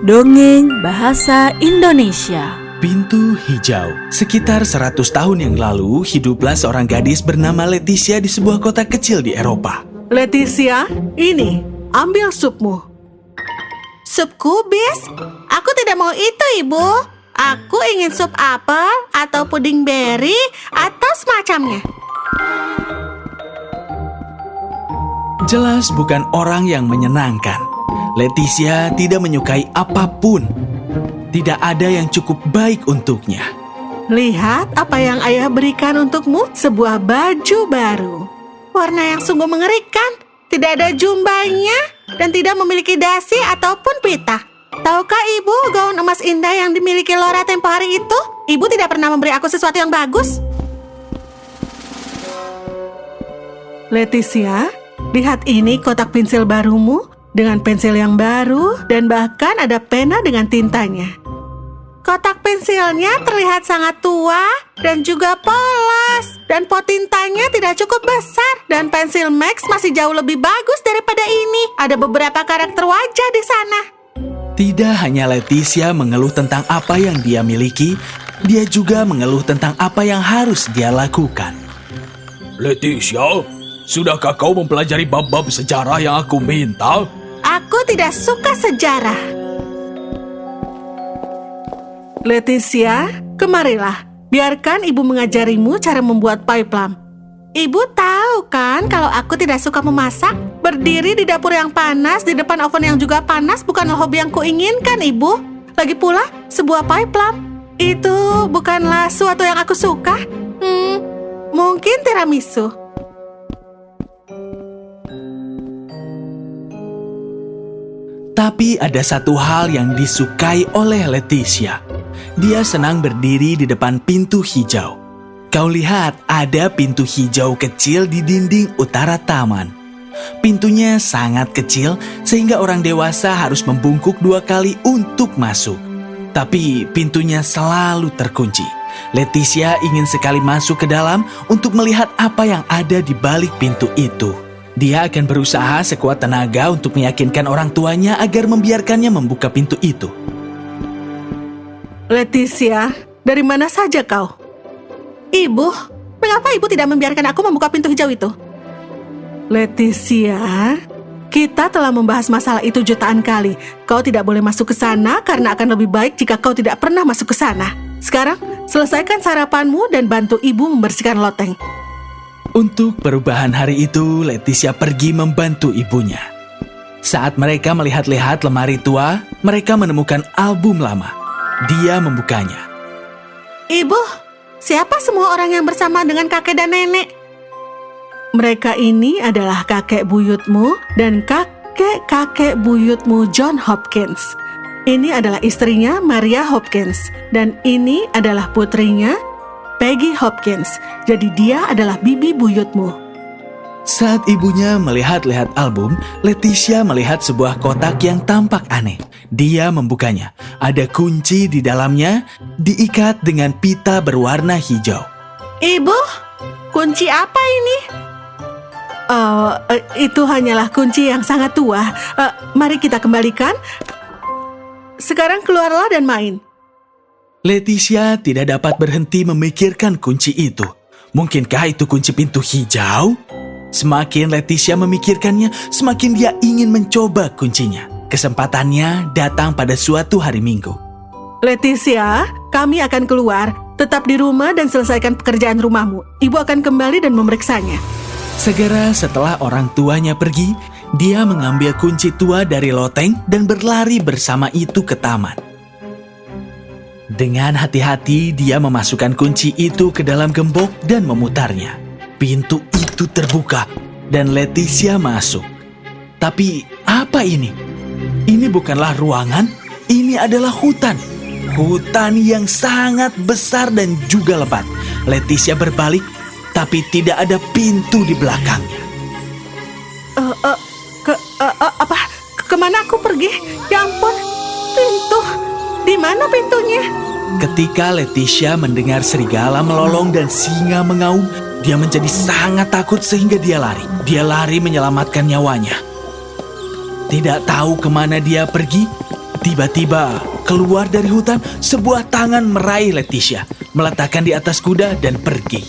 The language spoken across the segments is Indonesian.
Dongeng Bahasa Indonesia. Pintu Hijau. Sekitar 100 tahun yang lalu, hiduplah seorang gadis bernama Leticia di sebuah kota kecil di Eropa. Leticia, ini, ambil supmu. Sup kubis? Aku tidak mau itu, Ibu. Aku ingin sup apel atau puding beri atau semacamnya. Jelas bukan orang yang menyenangkan. Leticia tidak menyukai apapun. Tidak ada yang cukup baik untuknya. Lihat apa yang ayah berikan untukmu, sebuah baju baru. Warna yang sungguh mengerikan. Tidak ada jumbanya dan tidak memiliki dasi ataupun pita. Tahukah Ibu gaun emas indah yang dimiliki Laura tempo hari itu? Ibu tidak pernah memberi aku sesuatu yang bagus. Leticia, lihat ini kotak pensil barumu dengan pensil yang baru dan bahkan ada pena dengan tintanya. Kotak pensilnya terlihat sangat tua dan juga polos. Dan pot tintanya tidak cukup besar. Dan pensil Max masih jauh lebih bagus daripada ini. Ada beberapa karakter wajah di sana. Tidak hanya Leticia mengeluh tentang apa yang dia miliki, dia juga mengeluh tentang apa yang harus dia lakukan. Leticia, sudahkah kau mempelajari bab-bab sejarah yang aku minta? Aku tidak suka sejarah. Leticia, kemarilah. Biarkan ibu mengajarimu cara membuat pie plum. Ibu tahu kan kalau aku tidak suka memasak? Berdiri di dapur yang panas, di depan oven yang juga panas bukanlah hobi yang kuinginkan, Ibu. Lagi pula, sebuah pie plum. Itu bukanlah sesuatu yang aku suka. Mungkin tiramisu. Tapi ada satu hal yang disukai oleh Leticia. Dia senang berdiri di depan pintu hijau. Kau lihat, ada pintu hijau kecil di dinding utara taman. Pintunya sangat kecil sehingga orang dewasa harus membungkuk 2 kali untuk masuk. Tapi pintunya selalu terkunci. Leticia ingin sekali masuk ke dalam untuk melihat apa yang ada di balik pintu itu. Dia akan berusaha sekuat tenaga untuk meyakinkan orang tuanya agar membiarkannya membuka pintu itu. Leticia, dari mana saja kau? Ibu, mengapa Ibu tidak membiarkan aku membuka pintu hijau itu? Leticia, kita telah membahas masalah itu jutaan kali. Kau tidak boleh masuk ke sana karena akan lebih baik jika kau tidak pernah masuk ke sana. Sekarang, selesaikan sarapanmu dan bantu ibu membersihkan loteng. Untuk perubahan hari itu, Leticia pergi membantu ibunya. Saat mereka melihat-lihat lemari tua, mereka menemukan album lama. Dia membukanya. Ibu, siapa semua orang yang bersama dengan kakek dan nenek? Mereka ini adalah kakek buyutmu dan kakek-kakek buyutmu John Hopkins. Ini adalah istrinya Maria Hopkins dan ini adalah putrinya Peggy Hopkins. Jadi dia adalah bibi buyutmu. Saat ibunya melihat-lihat album, Leticia melihat sebuah kotak yang tampak aneh. Dia membukanya. Ada kunci di dalamnya, diikat dengan pita berwarna hijau. Ibu, kunci apa ini? Itu hanyalah kunci yang sangat tua. Mari kita kembalikan. Sekarang keluarlah dan main. Leticia tidak dapat berhenti memikirkan kunci itu. Mungkinkah itu kunci pintu hijau? Semakin Leticia memikirkannya, semakin dia ingin mencoba kuncinya. Kesempatannya datang pada suatu hari Minggu. Leticia, kami akan keluar. Tetap di rumah dan selesaikan pekerjaan rumahmu. Ibu akan kembali dan memeriksanya. Segera setelah orang tuanya pergi, dia mengambil kunci tua dari loteng dan berlari bersama itu ke taman. Dengan hati-hati, dia memasukkan kunci itu ke dalam gembok dan memutarnya. Pintu itu terbuka dan Leticia masuk. Tapi apa ini? Ini bukanlah ruangan, ini adalah hutan. Hutan yang sangat besar dan juga lebat. Leticia berbalik, tapi tidak ada pintu di belakangnya. Kemana aku pergi? Ya ampun, pintu. Di mana pintunya? Ketika Leticia mendengar serigala melolong dan singa mengaum, dia menjadi sangat takut sehingga dia lari. Dia lari menyelamatkan nyawanya. Tidak tahu kemana dia pergi, Tiba-tiba, keluar dari hutan, sebuah tangan meraih Leticia, meletakkan di atas kuda dan pergi.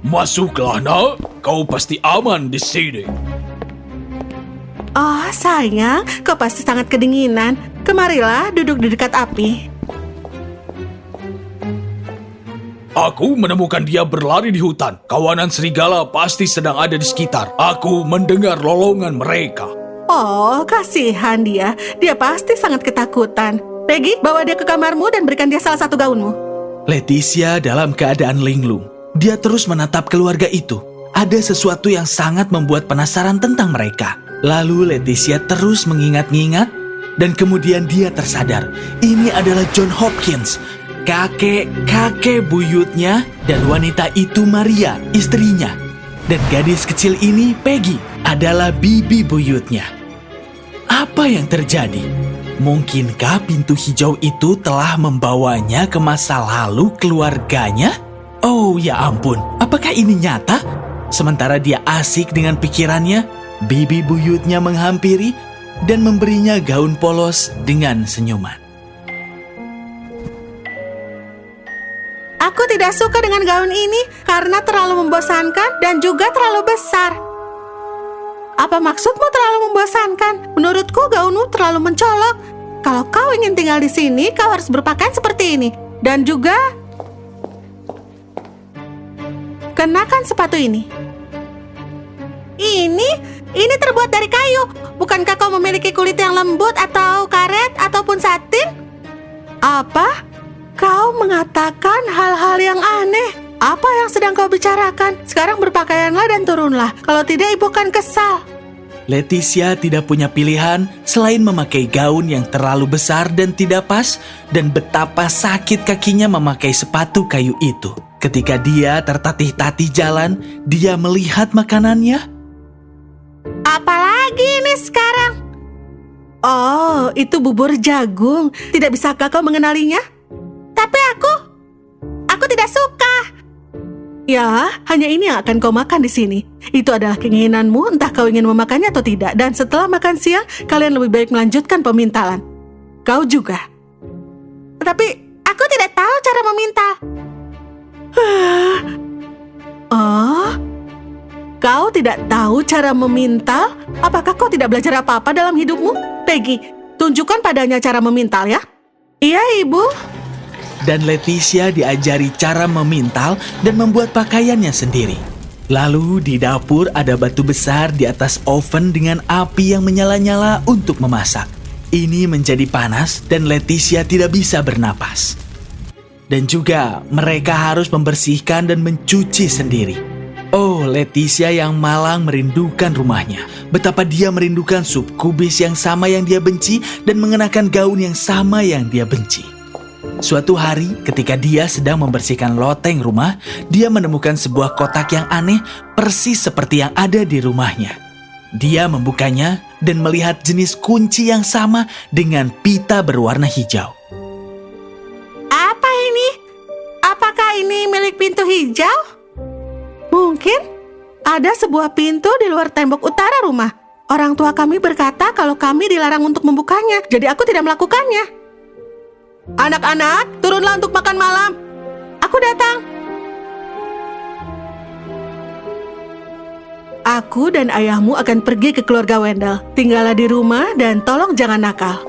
Masuklah, nak. Kau pasti aman di sini. Oh, sayang, kau pasti sangat kedinginan. Kemarilah, duduk di dekat api. Aku menemukan dia berlari di hutan. Kawanan serigala pasti sedang ada di sekitar. Aku mendengar lolongan mereka. Oh, kasihan dia. Dia pasti sangat ketakutan. Peggy, bawa dia ke kamarmu dan berikan dia salah satu gaunmu. Leticia dalam keadaan linglung. Dia terus menatap keluarga itu. Ada sesuatu yang sangat membuat penasaran tentang mereka. Lalu Leticia terus mengingat-ingat dan kemudian dia tersadar. Ini adalah John Hopkins, kakek buyutnya, dan wanita itu Maria, istrinya. Dan gadis kecil ini, Peggy, adalah bibi buyutnya. Apa yang terjadi? Mungkinkah pintu hijau itu telah membawanya ke masa lalu keluarganya? Oh ya ampun, apakah ini nyata? Sementara dia asik dengan pikirannya, bibi buyutnya menghampiri dan memberinya gaun polos dengan senyuman. Aku tidak suka dengan gaun ini karena terlalu membosankan dan juga terlalu besar. Apa maksudmu terlalu membosankan? Menurutku gaunmu terlalu mencolok. Kalau kau ingin tinggal di sini, kau harus berpakaian seperti ini. Dan juga kenakan sepatu ini. Ini terbuat dari kayu. Bukankah kau memiliki kulit yang lembut atau karet ataupun satin? Apa? Kau mengatakan hal-hal yang aneh. Apa yang sedang kau bicarakan? Sekarang berpakaianlah dan turunlah. Kalau tidak, ibu akan kesal. Leticia tidak punya pilihan selain memakai gaun yang terlalu besar dan tidak pas, dan betapa sakit kakinya memakai sepatu kayu itu. Ketika dia tertatih-tatih jalan, dia melihat makanannya. Apalagi ini sekarang? Oh, itu bubur jagung. Tidak bisakah kau mengenalinya? Tapi aku tidak suka. Ya, hanya ini yang akan kau makan di sini. Itu adalah keinginanmu, entah kau ingin memakannya atau tidak. Dan setelah makan siang, kalian lebih baik melanjutkan pemintalan. Kau juga. Tapi aku tidak tahu cara memintal. Oh, kau tidak tahu cara memintal? Apakah kau tidak belajar apa-apa dalam hidupmu? Peggy, tunjukkan padanya cara memintal ya. Iya, Ibu. Dan Leticia diajari cara memintal dan membuat pakaiannya sendiri. Lalu di dapur ada batu besar di atas oven dengan api yang menyala-nyala untuk memasak. Ini menjadi panas dan Leticia tidak bisa bernapas. Dan juga mereka harus membersihkan dan mencuci sendiri. Oh, Leticia yang malang merindukan rumahnya. Betapa dia merindukan sup kubis yang sama yang dia benci dan mengenakan gaun yang sama yang dia benci. Suatu hari, ketika dia sedang membersihkan loteng rumah, dia menemukan sebuah kotak yang aneh, persis seperti yang ada di rumahnya. Dia membukanya dan melihat jenis kunci yang sama dengan pita berwarna hijau. Apa ini? Apakah ini milik pintu hijau? Mungkin ada sebuah pintu di luar tembok utara rumah. Orang tua kami berkata kalau kami dilarang untuk membukanya, jadi aku tidak melakukannya. Anak-anak, turunlah untuk makan malam. Aku datang. Aku dan ayahmu akan pergi ke keluarga Wendell. Tinggallah di rumah dan tolong jangan nakal.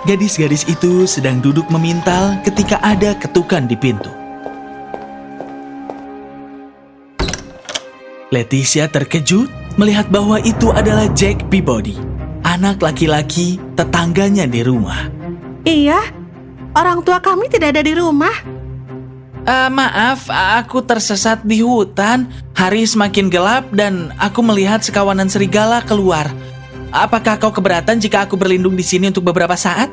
Gadis-gadis itu sedang duduk memintal ketika ada ketukan di pintu. Leticia terkejut melihat bahwa itu adalah Jack Peabody, anak laki-laki tetangganya di rumah. Iya, orang tua kami tidak ada di rumah. Maaf, aku tersesat di hutan. Hari semakin gelap dan aku melihat sekawanan serigala keluar. Apakah kau keberatan jika aku berlindung di sini untuk beberapa saat?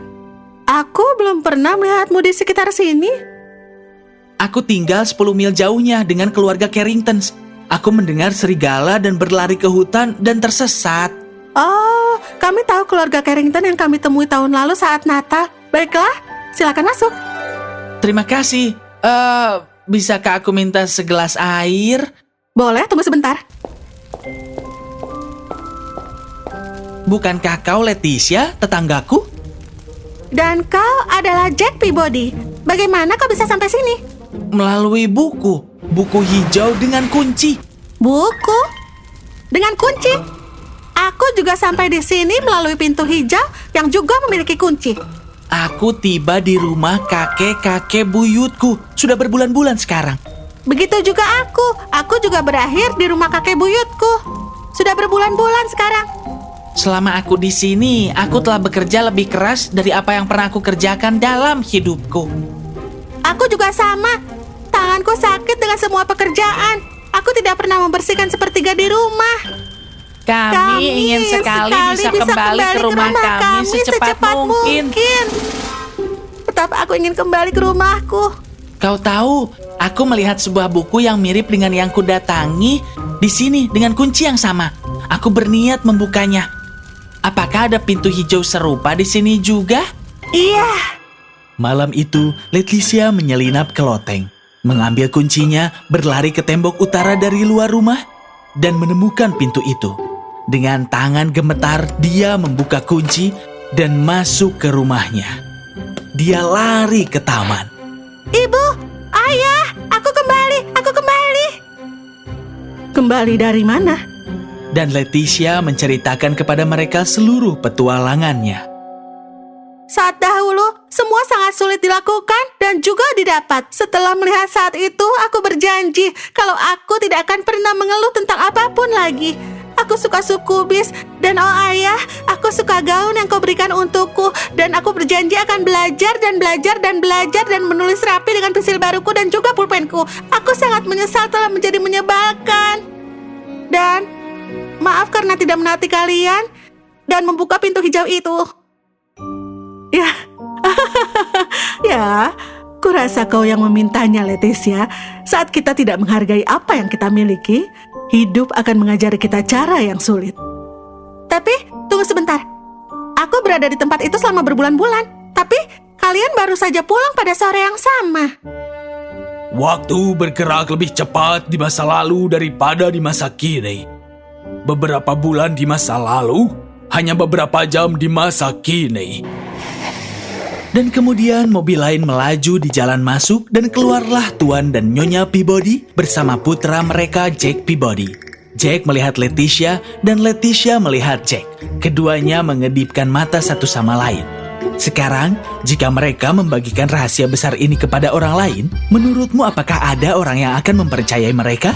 Aku belum pernah melihatmu di sekitar sini. Aku tinggal 10 mil jauhnya dengan keluarga Carringtons. Aku mendengar serigala dan berlari ke hutan dan tersesat. Oh, kami tahu keluarga Carrington yang kami temui tahun lalu saat Natal. Baiklah, silakan masuk. Terima kasih. Bisakah aku minta segelas air? Boleh, tunggu sebentar. Bukankah kau Leticia, tetanggaku? Dan kau adalah Jack Peabody. Bagaimana kau bisa sampai sini? Melalui buku hijau dengan kunci. Buku? Dengan kunci? Aku juga sampai di sini melalui pintu hijau yang juga memiliki kunci. Aku tiba di rumah kakek-kakek buyutku. Sudah berbulan-bulan sekarang. Begitu juga aku. Aku juga berakhir di rumah kakek buyutku. Sudah berbulan-bulan sekarang. Selama aku di sini, aku telah bekerja lebih keras dari apa yang pernah aku kerjakan dalam hidupku. Aku juga sama. Tanganku sakit dengan semua pekerjaan. Aku tidak pernah membersihkan sepertiga di rumah. Kami ingin sekali bisa kembali ke rumah kami secepat mungkin. Betapa aku ingin kembali ke rumahku. Kau tahu, aku melihat sebuah buku yang mirip dengan yang kudatangi di sini dengan kunci yang sama. Aku berniat membukanya. Apakah ada pintu hijau serupa di sini juga? Iya. Malam itu, Leticia menyelinap ke loteng, mengambil kuncinya, berlari ke tembok utara dari luar rumah, dan menemukan pintu itu. Dengan tangan gemetar, dia membuka kunci dan masuk ke rumahnya. Dia lari ke taman. Ibu, ayah, aku kembali. Kembali dari mana? Dan Leticia menceritakan kepada mereka seluruh petualangannya. Saat dahulu, semua sangat sulit dilakukan dan juga didapat. Setelah melihat saat itu, aku berjanji kalau aku tidak akan pernah mengeluh tentang apapun lagi. Aku suka sup kubis, dan oh ayah, aku suka gaun yang kau berikan untukku. Dan aku berjanji akan belajar dan menulis rapi dengan pensil baruku dan juga pulpenku. Aku sangat menyesal telah menjadi menyebalkan. Dan maaf karena tidak menaati kalian dan membuka pintu hijau itu. Ya, ya, kurasa kau yang memintanya, Leticia. Saat kita tidak menghargai apa yang kita miliki, hidup akan mengajari kita cara yang sulit. Tapi, tunggu sebentar. Aku berada di tempat itu selama berbulan-bulan. Tapi, kalian baru saja pulang pada sore yang sama. Waktu bergerak lebih cepat di masa lalu daripada di masa kini. Beberapa bulan di masa lalu, hanya beberapa jam di masa kini. Dan kemudian mobil lain melaju di jalan masuk dan keluarlah Tuan dan Nyonya Peabody bersama putra mereka Jack Peabody. Jack melihat Leticia dan Leticia melihat Jack. Keduanya mengedipkan mata satu sama lain. Sekarang, jika mereka membagikan rahasia besar ini kepada orang lain, menurutmu apakah ada orang yang akan mempercayai mereka?